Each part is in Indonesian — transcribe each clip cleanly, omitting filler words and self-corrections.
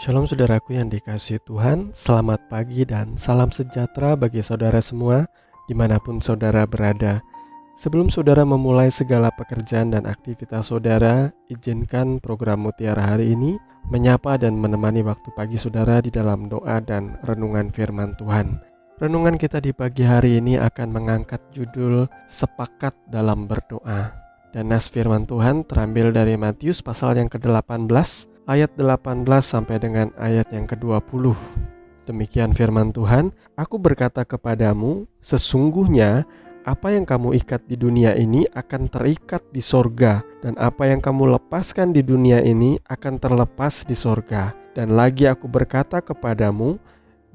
Shalom saudaraku yang dikasihi Tuhan, selamat pagi dan salam sejahtera bagi saudara semua dimanapun saudara berada. Sebelum saudara memulai segala pekerjaan dan aktivitas saudara, izinkan program Mutiara hari ini menyapa dan menemani waktu pagi saudara di dalam doa dan renungan firman Tuhan. Renungan kita di pagi hari ini akan mengangkat judul Sepakat dalam Berdoa. Dan nas firman Tuhan terambil dari Matius pasal yang ke-18, ayat 18 sampai dengan ayat yang ke-20. Demikian firman Tuhan, "Aku berkata kepadamu, sesungguhnya apa yang kamu ikat di dunia ini akan terikat di sorga, dan apa yang kamu lepaskan di dunia ini akan terlepas di sorga. Dan lagi aku berkata kepadamu,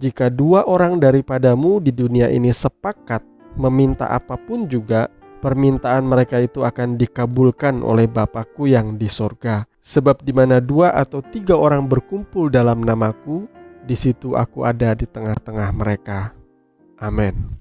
jika dua orang daripadamu di dunia ini sepakat meminta apapun juga, permintaan mereka itu akan dikabulkan oleh Bapa-Ku yang di sorga. Sebab di mana 2 atau 3 orang berkumpul dalam nama-Ku, di situ Aku ada di tengah-tengah mereka." Amin.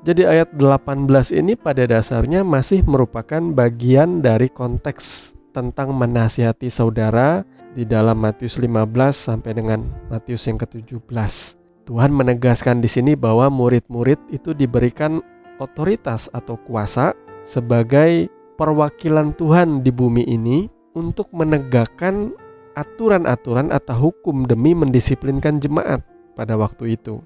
Jadi ayat 18 ini pada dasarnya masih merupakan bagian dari konteks tentang menasihati saudara di dalam Matius 15 sampai dengan Matius yang ke-17. Tuhan menegaskan di sini bahwa murid-murid itu diberikan otoritas atau kuasa sebagai perwakilan Tuhan di bumi ini untuk menegakkan aturan-aturan atau hukum demi mendisiplinkan jemaat pada waktu itu.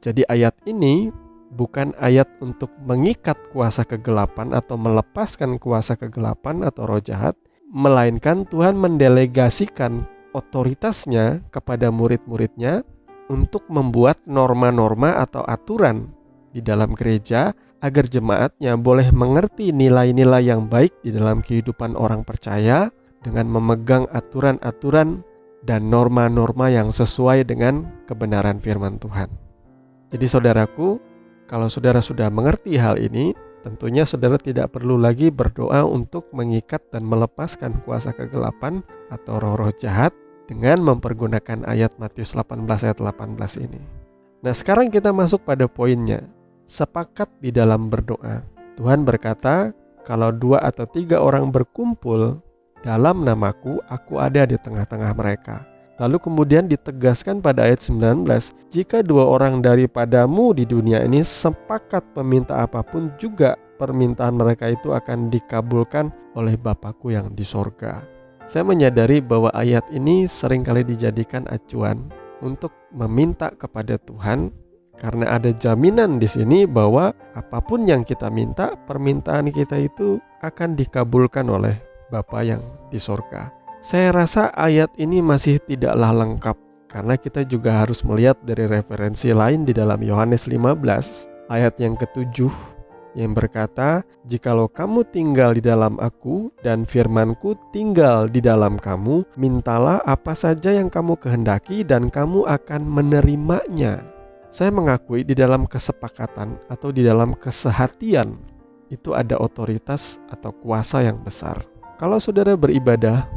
Jadi ayat ini bukan ayat untuk mengikat kuasa kegelapan atau melepaskan kuasa kegelapan atau roh jahat, melainkan Tuhan mendelegasikan otoritasnya kepada murid-muridnya untuk membuat norma-norma atau aturan di dalam gereja agar jemaatnya boleh mengerti nilai-nilai yang baik di dalam kehidupan orang percaya dengan memegang aturan-aturan dan norma-norma yang sesuai dengan kebenaran firman Tuhan. Jadi saudaraku, kalau saudara sudah mengerti hal ini, tentunya saudara tidak perlu lagi berdoa untuk mengikat dan melepaskan kuasa kegelapan atau roh-roh jahat dengan mempergunakan ayat Matius 18 ayat 18 ini. Nah, sekarang kita masuk pada poinnya. Sepakat di dalam berdoa. Tuhan berkata, kalau 2 atau 3 orang berkumpul dalam nama-Ku, Aku ada di tengah-tengah mereka. Lalu kemudian ditegaskan pada ayat 19, jika 2 orang daripadamu di dunia ini sepakat meminta apapun juga, permintaan mereka itu akan dikabulkan oleh Bapa-Ku yang di sorga. Saya menyadari bahwa ayat ini seringkali dijadikan acuan untuk meminta kepada Tuhan, karena ada jaminan di sini bahwa apapun yang kita minta, permintaan kita itu akan dikabulkan oleh Bapa yang di sorga. Saya rasa ayat ini masih tidaklah lengkap, karena kita juga harus melihat dari referensi lain di dalam Yohanes 15 ayat yang ke-7 yang berkata, "Jikalau kamu tinggal di dalam Aku dan firman-Ku tinggal di dalam kamu, mintalah apa saja yang kamu kehendaki dan kamu akan menerimanya." Saya mengakui di dalam kesepakatan atau di dalam kesehatian itu ada otoritas atau kuasa yang besar. Kalau saudara beribadah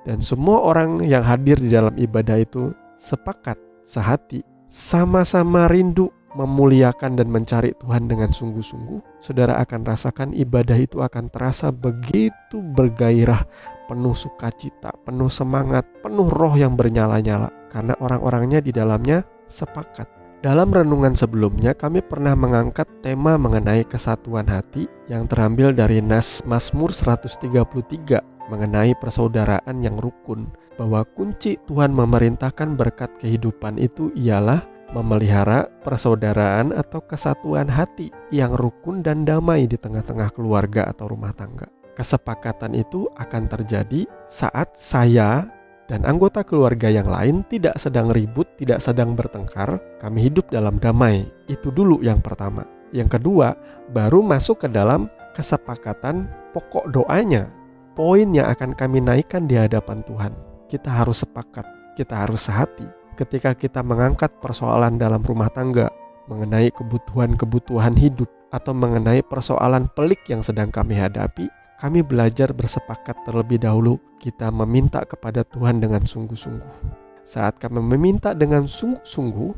dan semua orang yang hadir di dalam ibadah itu sepakat, sehati, sama-sama rindu memuliakan dan mencari Tuhan dengan sungguh-sungguh, saudara akan rasakan ibadah itu akan terasa begitu bergairah, penuh sukacita, penuh semangat, penuh roh yang bernyala-nyala, karena orang-orangnya di dalamnya sepakat. Dalam renungan sebelumnya, kami pernah mengangkat tema mengenai kesatuan hati yang terambil dari nas Mazmur 133 mengenai persaudaraan yang rukun, bahwa kunci Tuhan memerintahkan berkat kehidupan itu ialah memelihara persaudaraan atau kesatuan hati yang rukun dan damai di tengah-tengah keluarga atau rumah tangga. Kesepakatan itu akan terjadi saat saya dan anggota keluarga yang lain tidak sedang ribut, tidak sedang bertengkar, kami hidup dalam damai. Itu dulu yang pertama. Yang kedua, baru masuk ke dalam kesepakatan pokok doanya. Poin yang akan kami naikkan di hadapan Tuhan. Kita harus sepakat, kita harus sehati. Ketika kita mengangkat persoalan dalam rumah tangga, mengenai kebutuhan-kebutuhan hidup, atau mengenai persoalan pelik yang sedang kami hadapi, kami belajar bersepakat terlebih dahulu kita meminta kepada Tuhan dengan sungguh-sungguh. Saat kami meminta dengan sungguh-sungguh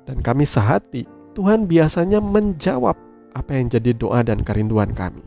dan kami sehati, Tuhan biasanya menjawab apa yang jadi doa dan kerinduan kami.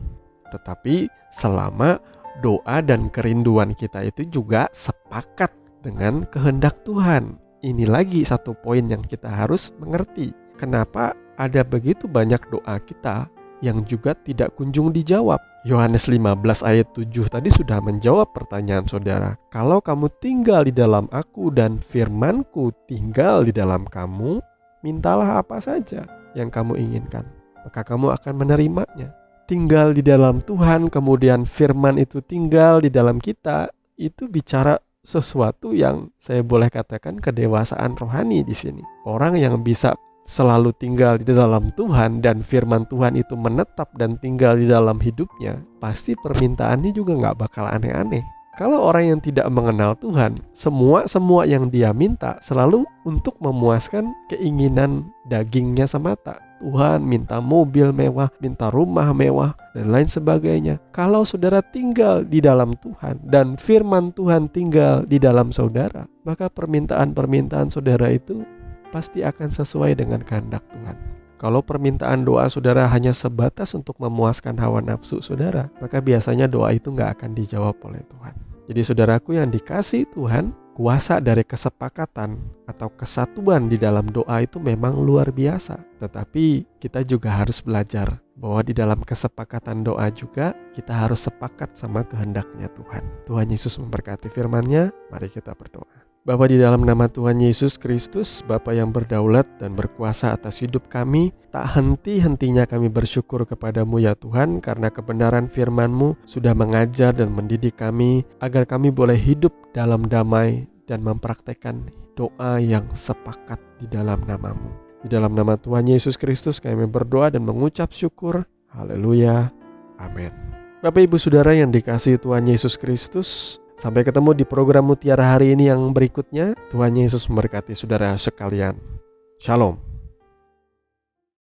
Tetapi selama doa dan kerinduan kita itu juga sepakat dengan kehendak Tuhan. Ini lagi satu poin yang kita harus mengerti. Kenapa ada begitu banyak doa kita yang juga tidak kunjung dijawab? Yohanes 15 ayat 7 tadi sudah menjawab pertanyaan saudara. Kalau kamu tinggal di dalam aku dan firman-Ku tinggal di dalam kamu, mintalah apa saja yang kamu inginkan, maka kamu akan menerimanya. Tinggal di dalam Tuhan, kemudian firman itu tinggal di dalam kita, itu bicara sesuatu yang saya boleh katakan kedewasaan rohani di sini. Orang yang bisa selalu tinggal di dalam Tuhan dan firman Tuhan itu menetap dan tinggal di dalam hidupnya, pasti permintaannya juga nggak bakal aneh-aneh. Kalau orang yang tidak mengenal Tuhan, semua yang dia minta selalu untuk memuaskan keinginan dagingnya semata. Tuhan minta mobil mewah, minta rumah mewah, dan lain sebagainya. Kalau saudara tinggal di dalam Tuhan dan firman Tuhan tinggal di dalam saudara, maka permintaan-permintaan saudara itu pasti akan sesuai dengan kehendak Tuhan. Kalau permintaan doa saudara hanya sebatas untuk memuaskan hawa nafsu saudara, maka biasanya doa itu nggak akan dijawab oleh Tuhan. Jadi saudaraku yang dikasih Tuhan, kuasa dari kesepakatan atau kesatuan di dalam doa itu memang luar biasa. Tetapi kita juga harus belajar bahwa di dalam kesepakatan doa juga kita harus sepakat sama kehendaknya Tuhan. Tuhan Yesus memberkati firman-Nya, mari kita berdoa. Bapa, di dalam nama Tuhan Yesus Kristus, Bapa yang berdaulat dan berkuasa atas hidup kami, tak henti-hentinya kami bersyukur kepadamu ya Tuhan, karena kebenaran firman-Mu sudah mengajar dan mendidik kami, agar kami boleh hidup dalam damai dan mempraktekkan doa yang sepakat di dalam nama-Mu. Di dalam nama Tuhan Yesus Kristus kami berdoa dan mengucap syukur. Haleluya. Amin. Bapak Ibu Saudara yang dikasihi Tuhan Yesus Kristus, sampai ketemu di program Mutiara hari ini yang berikutnya. Tuhan Yesus memberkati saudara sekalian. Shalom.